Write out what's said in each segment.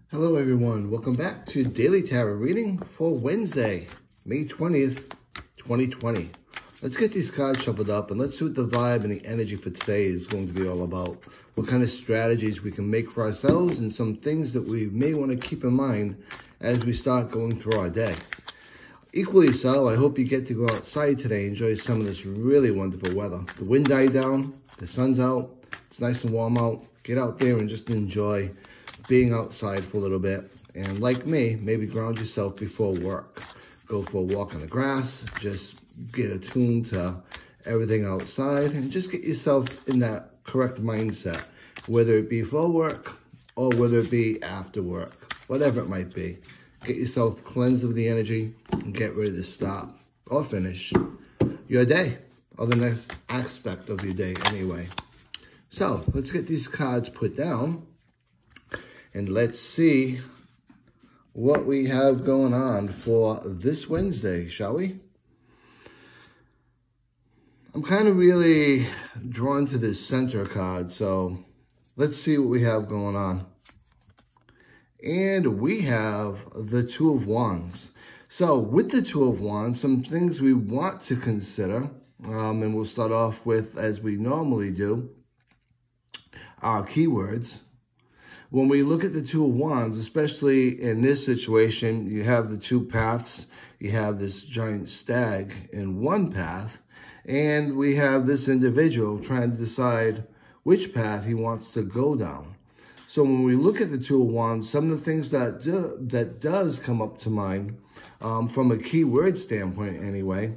Hello everyone, welcome back to Daily Tarot Reading for Wednesday, May 20th, 2020. Let's get these cards shuffled up and let's see what the vibe and the energy for today is going to be all about. What kind of strategies we can make for ourselves and some things that we may want to keep in mind as we start going through our day. Equally so, I hope you get to go outside today and enjoy some of this really wonderful weather. The wind died down, the sun's out, it's nice and warm out. Get out there and just enjoy being outside for a little bit. And like me, maybe ground yourself before work. Go for a walk on the grass, just get attuned to everything outside and just get yourself in that correct mindset, whether it be for work or whether it be after work, whatever it might be. Get yourself cleansed of the energy and get ready to start or finish your day or the next aspect of your day anyway. So let's get these cards put down and let's see what we have going on for this Wednesday, shall we? I'm kind of really drawn to this center card, so let's see what we have going on. And we have the Two of Wands. So with the Two of Wands, some things we want to consider, and we'll start off with, as we normally do, our keywords. When we look at the Two of Wands, especially in this situation, you have the two paths. You have this giant stag in one path, and we have this individual trying to decide which path he wants to go down. So when we look at the Two of Wands, some of the things that does come up to mind, from a keyword standpoint anyway,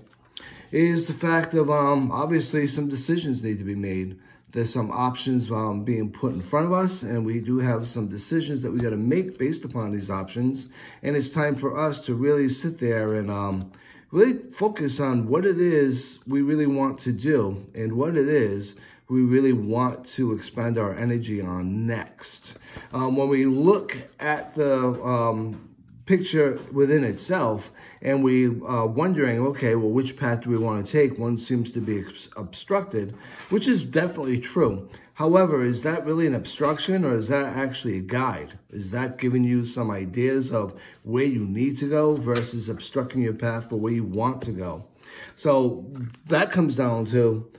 is the fact of obviously some decisions need to be made. There's some options being put in front of us, and we do have some decisions that we got to make based upon these options. And it's time for us to really sit there and really focus on what it is we really want to do and what it is we really want to expend our energy on next. When we look at the picture within itself, and we are wondering, okay, well, which path do we want to take? One seems to be obstructed, which is definitely true. However, is that really an obstruction, or is that actually a guide? Is that giving you some ideas of where you need to go versus obstructing your path for where you want to go? So that comes down to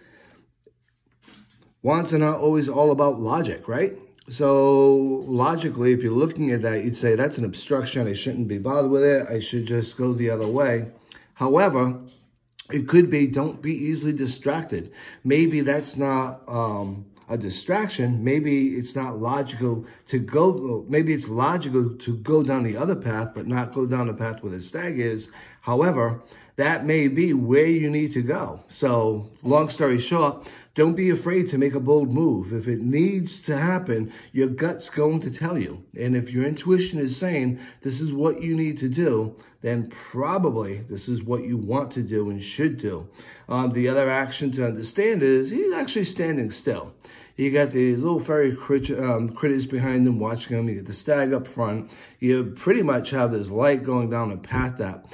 wants are not always all about logic, right? So logically, if you're looking at that, you'd say that's an obstruction. I shouldn't be bothered with it. I should just go the other way. However, it could be don't be easily distracted. Maybe that's not a distraction. Maybe it's not logical to go. Maybe it's logical to go down the other path, but not go down the path where the stag is. However, that may be where you need to go. So long story short, don't be afraid to make a bold move. If it needs to happen, your gut's going to tell you. And if your intuition is saying this is what you need to do, then probably this is what you want to do and should do. The other action to understand is he's actually standing still. You got these little fairy critters behind him watching him. You get the stag up front. You pretty much have this light going down a path that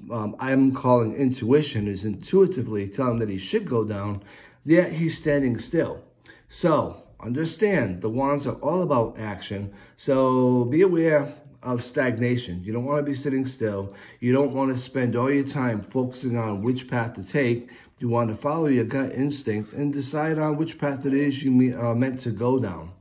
I'm calling intuition is intuitively telling him that he should go down. Yet he's standing still. So understand the wands are all about action. So be aware of stagnation. You don't want to be sitting still. You don't want to spend all your time focusing on which path to take. You want to follow your gut instinct and decide on which path it is you are meant to go down.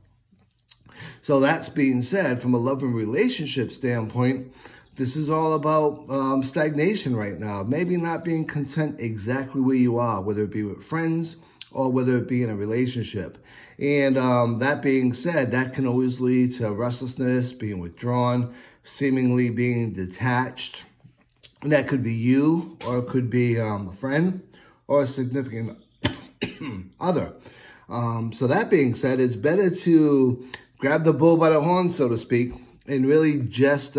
So that's being said, from a love and relationship standpoint, this is all about stagnation right now. Maybe not being content exactly where you are, whether it be with friends or whether it be in a relationship. And that being said, that can always lead to restlessness, being withdrawn, seemingly being detached. And that could be you, or it could be a friend or a significant other. So that being said, it's better to grab the bull by the horn, so to speak, and really just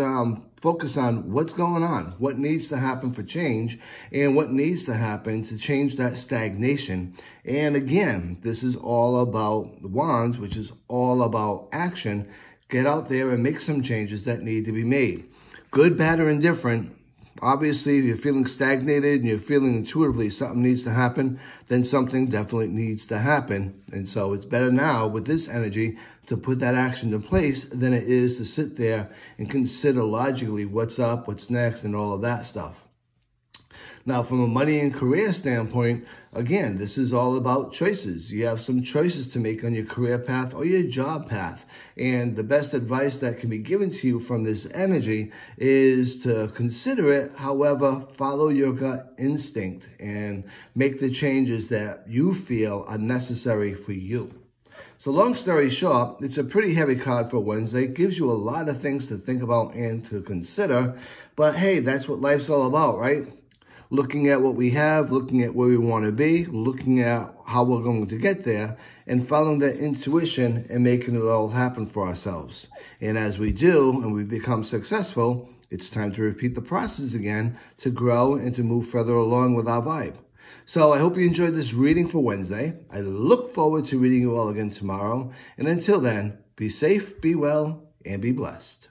focus on what's going on, what needs to happen for change, and what needs to happen to change that stagnation. And again, this is all about the wands, which is all about action. Get out there and make some changes that need to be made. Good, bad, or indifferent. Obviously, if you're feeling stagnated and you're feeling intuitively something needs to happen, then something definitely needs to happen. And so it's better now with this energy to put that action in place than it is to sit there and consider logically what's up, what's next, and all of that stuff. Now, from a money and career standpoint, again, this is all about choices. You have some choices to make on your career path or your job path. And the best advice that can be given to you from this energy is to consider it. However, follow your gut instinct and make the changes that you feel are necessary for you. So long story short, it's a pretty heavy card for Wednesday. It gives you a lot of things to think about and to consider. But hey, that's what life's all about, right? Looking at what we have, looking at where we want to be, looking at how we're going to get there, and following that intuition and making it all happen for ourselves. And as we do, and we become successful, it's time to repeat the process again to grow and to move further along with our vibe. So I hope you enjoyed this reading for Wednesday. I look forward to reading you all again tomorrow. And until then, be safe, be well, and be blessed.